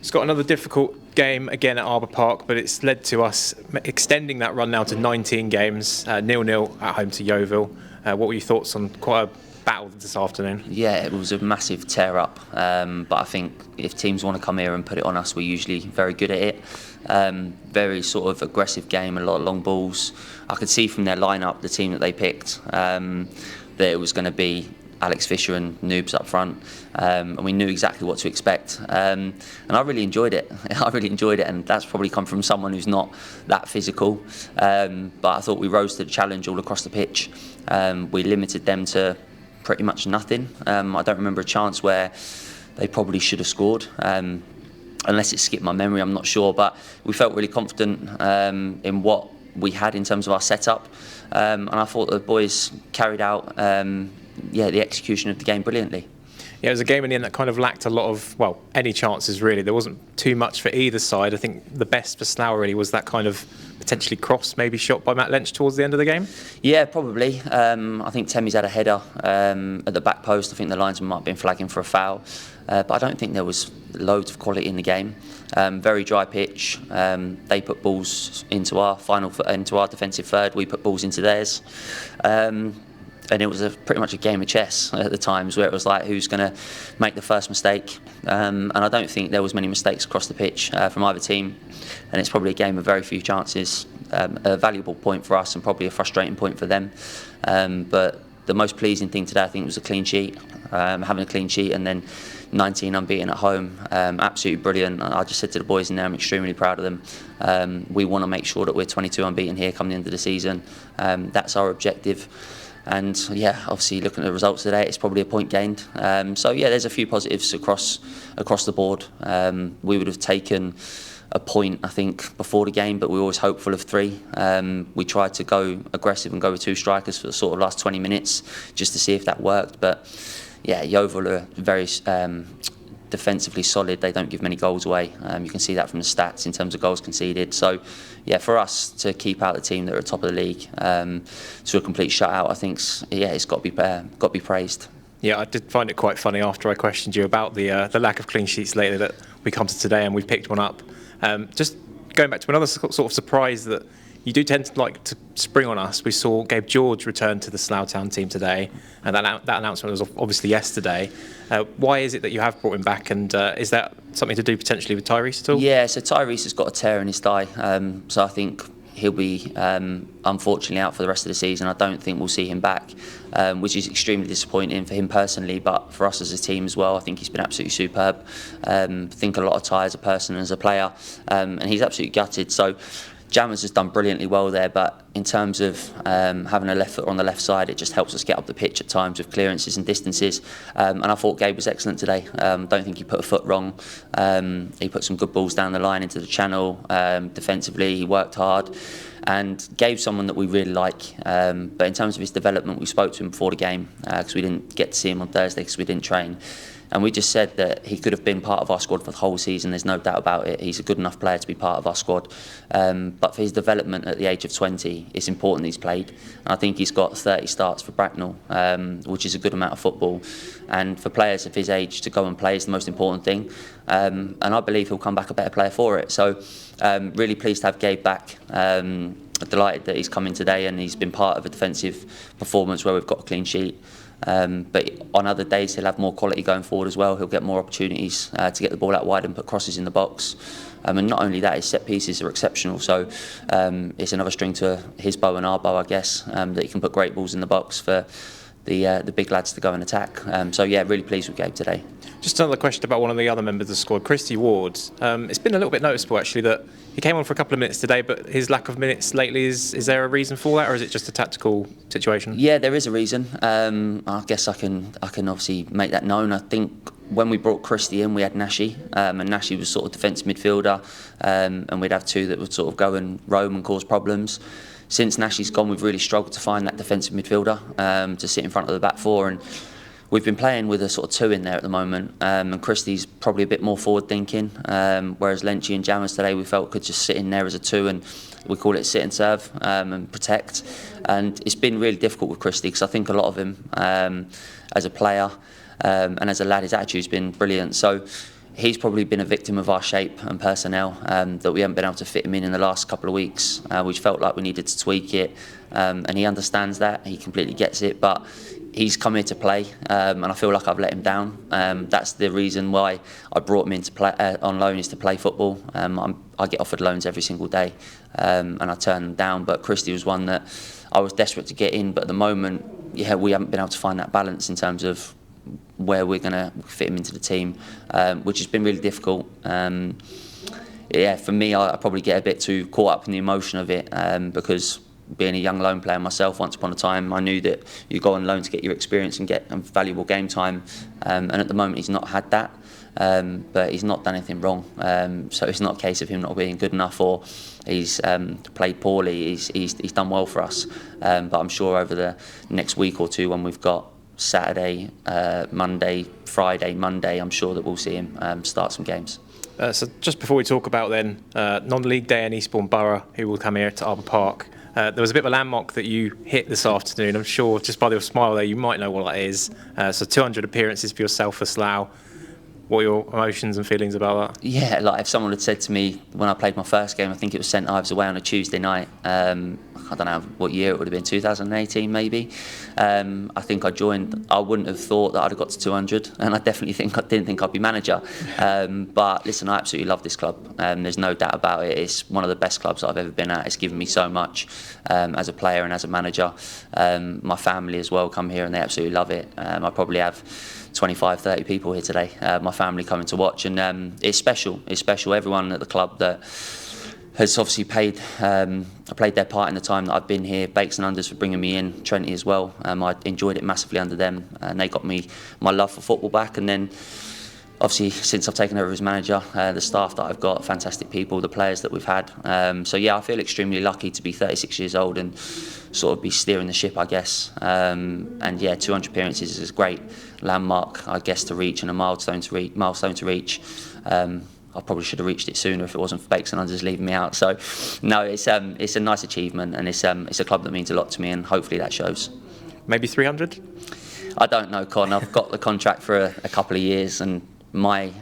It's got another difficult game again at Arbour Park, but it's led to us extending that run now to 19 games, 0-0 at home to Yeovil. What were your thoughts on quite a battle this afternoon? Yeah, it was a massive tear up, but I think if teams want to come here and put it on us, we're usually very good at it. Very sort of aggressive game, a lot of long balls. I could see from their lineup, the team that they picked, that it was going to be Alex Fisher and Noobs up front, and we knew exactly what to expect. And I really enjoyed it. I really enjoyed it, and that's probably come from someone who's not that physical. But I thought we rose to the challenge all across the pitch. We limited them to pretty much nothing. I don't remember a chance where they probably should have scored. Unless it skipped my memory, I'm not sure. But we felt really confident in what we had in terms of our setup. And I thought the boys carried out the execution of the game brilliantly. Yeah, it was a game in the end that kind of lacked a lot of, well, any chances really. There wasn't too much for either side. I think the best for Slough really was that kind of potentially cross, maybe shot by Matt Lynch towards the end of the game. Yeah, probably. I think Temmie's had a header at the back post. I think the linesman might have been flagging for a foul. But I don't think there was loads of quality in the game. Very dry pitch. They put balls into our defensive third. We put balls into theirs. And it was pretty much a game of chess at the times, where it was like, who's going to make the first mistake? And I don't think there was many mistakes across the pitch from either team. And it's probably a game of very few chances. A valuable point for us and probably a frustrating point for them. But the most pleasing thing today, I think, was a clean sheet. Having a clean sheet and then 19 unbeaten at home, absolutely brilliant. I just said to the boys in there, I'm extremely proud of them. We want to make sure that we're 22 unbeaten here come the end of the season. That's our objective. And yeah, obviously looking at the results today, it's probably a point gained. So yeah, there's a few positives across the board. We would have taken a point, I think, before the game, but we were always hopeful of 3. We tried to go aggressive and go with 2 strikers for the sort of last 20 minutes just to see if that worked. But yeah, Yeovil are very defensively solid. They don't give many goals away. You can see that from the stats in terms of goals conceded. So yeah, for us to keep out the team that are at the top of the league to a complete shutout, I think it's got to be praised. Yeah, I did find it quite funny after I questioned you about the lack of clean sheets later that we come to today, and we picked one up. Just going back to another sort of surprise that you do tend to like to spring on us. We saw Gabe George return to the Slough Town team today, and that announcement was obviously yesterday. Why is it that you have brought him back, and is that something to do potentially with Tyrese at all? Yeah, so Tyrese has got a tear in his thigh, so I think he'll be unfortunately out for the rest of the season. I don't think we'll see him back, which is extremely disappointing for him personally, but for us as a team as well. I think he's been absolutely superb. I think a lot of Ty as a person, as a player, and he's absolutely gutted. So Jammers has done brilliantly well there, but in terms of having a left foot on the left side, it just helps us get up the pitch at times with clearances and distances. And I thought Gabe was excellent today. Don't think he put a foot wrong. He put some good balls down the line into the channel. Defensively, he worked hard. And Gabe's someone that we really like. But in terms of his development, we spoke to him before the game because we didn't get to see him on Thursday because we didn't train. And we just said that he could have been part of our squad for the whole season. There's no doubt about it. He's a good enough player to be part of our squad. But for his development at the age of 20, it's important he's played. And I think he's got 30 starts for Bracknell, which is a good amount of football. And for players of his age to go and play is the most important thing. And I believe he'll come back a better player for it. So really pleased to have Gabe back. Delighted that he's come in today and he's been part of a defensive performance where we've got a clean sheet. But on other days he'll have more quality going forward as well. He'll get more opportunities to get the ball out wide and put crosses in the box. And not only that, his set pieces are exceptional. So it's another string to his bow and our bow, I guess, that he can put great balls in the box for the big lads to go and attack. So yeah, really pleased with Gabe today. Just another question about one of the other members of the squad, Christy Wards. It's been a little bit noticeable actually that he came on for a couple of minutes today, but his lack of minutes lately, is there a reason for that, or is it just a tactical situation? Yeah, there is a reason. I guess I can obviously make that known. I think when we brought Christy in, we had Nashi, and Nashi was sort of defensive midfielder, and we'd have 2 that would sort of go and roam and cause problems. Since Nashi's gone, we've really struggled to find that defensive midfielder to sit in front of the back 4, and we've been playing with a sort of 2 in there at the moment, and Christy's probably a bit more forward thinking, whereas Lenchy and Jammers today we felt could just sit in there as a 2, and we call it sit and serve and protect. And it's been really difficult with Christy because I think a lot of him as a player and as a lad, his attitude's been brilliant. So he's probably been a victim of our shape and personnel, that we haven't been able to fit him in the last couple of weeks. We felt like we needed to tweak it, and he understands that. He completely gets it, but he's come here to play, and I feel like I've let him down. That's the reason why I brought him in to play on loan, is to play football. I get offered loans every single day, and I turn them down. But Christy was one that I was desperate to get in, but at the moment, yeah, we haven't been able to find that balance in terms of where we're going to fit him into the team, which has been really difficult. Yeah, for me, I probably get a bit too caught up in the emotion of it, because being a young loan player myself, once upon a time, I knew that you go on loan to get your experience and get valuable game time, and at the moment he's not had that, but he's not done anything wrong, so it's not a case of him not being good enough or he's played poorly. He's done well for us, but I'm sure over the next week or two, when we've got Saturday, Monday, Friday, Monday, I'm sure that we'll see him start some games. So just before we talk about then non-league day in Eastbourne Borough, who will come here to Arbour Park, there was a bit of a landmark that you hit this afternoon. I'm sure just by your smile there you might know what that is. So 200 appearances for yourself for Slough. What are your emotions and feelings about that? Yeah, like if someone had said to me when I played my first game, I think it was St Ives away on a Tuesday night, I don't know what year it would have been, 2018 maybe. I think I joined, I wouldn't have thought that I'd have got to 200, and I definitely didn't think I'd be manager. But listen, I absolutely love this club. There's no doubt about it. It's one of the best clubs that I've ever been at. It's given me so much as a player and as a manager. My family as well come here and they absolutely love it. I probably have 25, 30 people here today, my family coming to watch, and it's special. It's special. Everyone at the club that has obviously played their part in the time that I've been here. Bakes and Unders for bringing me in, Trenty as well. I enjoyed it massively under them, and they got me my love for football back. And then obviously since I've taken over as manager, the staff that I've got, fantastic people, the players that we've had. So yeah, I feel extremely lucky to be 36 years old and sort of be steering the ship, I guess. And yeah, 200 appearances is a great landmark, I guess, to reach, and a milestone to reach. I probably should have reached it sooner if it wasn't for Bakes and Unders leaving me out. So no, it's a nice achievement, and it's a club that means a lot to me, and hopefully that shows. Maybe 300? I don't know, Con. I've got the contract for a couple of years, and my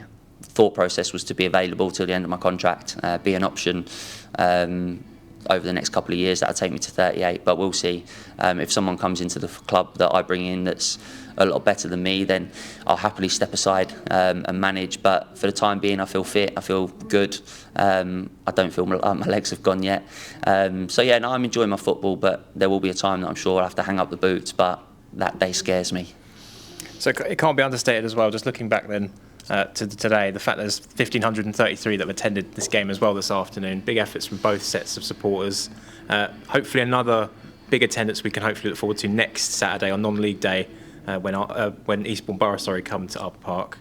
thought process was to be available till the end of my contract, be an option over the next couple of years. That'll take me to 38, but we'll see. If someone comes into the club that I bring in that's a lot better than me, then I'll happily step aside and manage. But for the time being, I feel fit, I feel good. I don't feel like my legs have gone yet. So yeah, no, I'm enjoying my football, but there will be a time that I'm sure I'll have to hang up the boots, but that day scares me. So it can't be understated as well, just looking back then to today, the fact there's 1,533 that have attended this game as well this afternoon. Big efforts from both sets of supporters. Hopefully another big attendance we can hopefully look forward to next Saturday on non-league day, when Eastbourne Borough come to Arbour Park.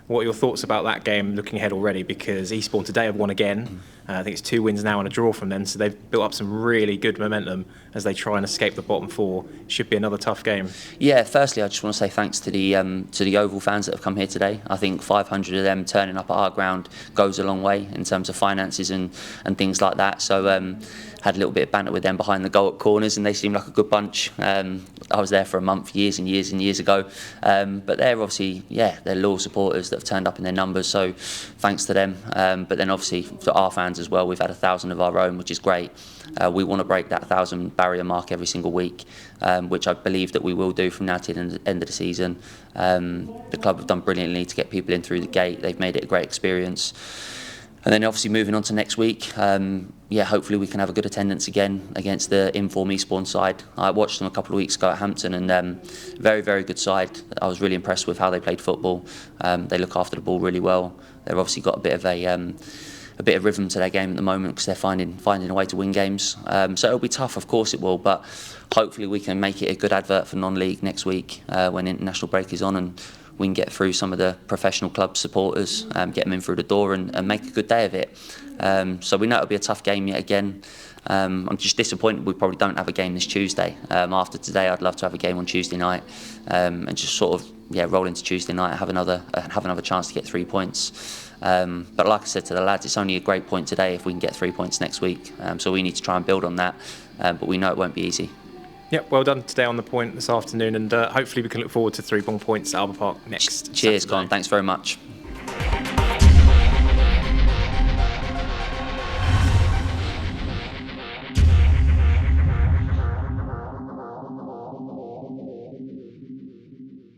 What are your thoughts about that game looking ahead already? Because Eastbourne today have won again. I think it's 2 wins now and a draw from them, so they've built up some really good momentum as they try and escape the bottom 4. It should be another tough game. Yeah, firstly, I just want to say thanks to the Yeovil fans that have come here today. I think 500 of them turning up at our ground goes a long way in terms of finances and things like that. So had a little bit of banter with them behind the goal at corners, and they seem like a good bunch. I was there for a month years and years ago, but they're obviously, yeah, they're loyal supporters that have turned up in their numbers, so thanks to them. But then obviously for our fans as well, we've had 1,000 of our own, which is great. We want to break that 1,000 barrier mark every single week, which I believe that we will do from now to the end of the season. The club have done brilliantly to get people in through the gate. They've made it a great experience. And then obviously moving on to next week, yeah, hopefully we can have a good attendance again against the inform Eastbourne side. I watched them a couple of weeks ago at Hampton, and very, very good side. I was really impressed with how they played football. They look after the ball really well. They've obviously got a bit of rhythm to their game at the moment because they're finding a way to win games. So it'll be tough, of course it will, but hopefully we can make it a good advert for non-league next week when international break is on, and we can get through some of the professional club supporters, get them in through the door and make a good day of it. So we know it'll be a tough game yet again. I'm just disappointed we probably don't have a game this Tuesday. After today, I'd love to have a game on Tuesday night and just sort of roll into Tuesday night and have another chance to get 3 points. But like I said to the lads, it's only a great point today if we can get 3 points next week. So we need to try and build on that, but we know it won't be easy. Yep, well done today on the point this afternoon, and hopefully we can look forward to 3 points at Arbour Park next. Cheers, Con. Thanks very much.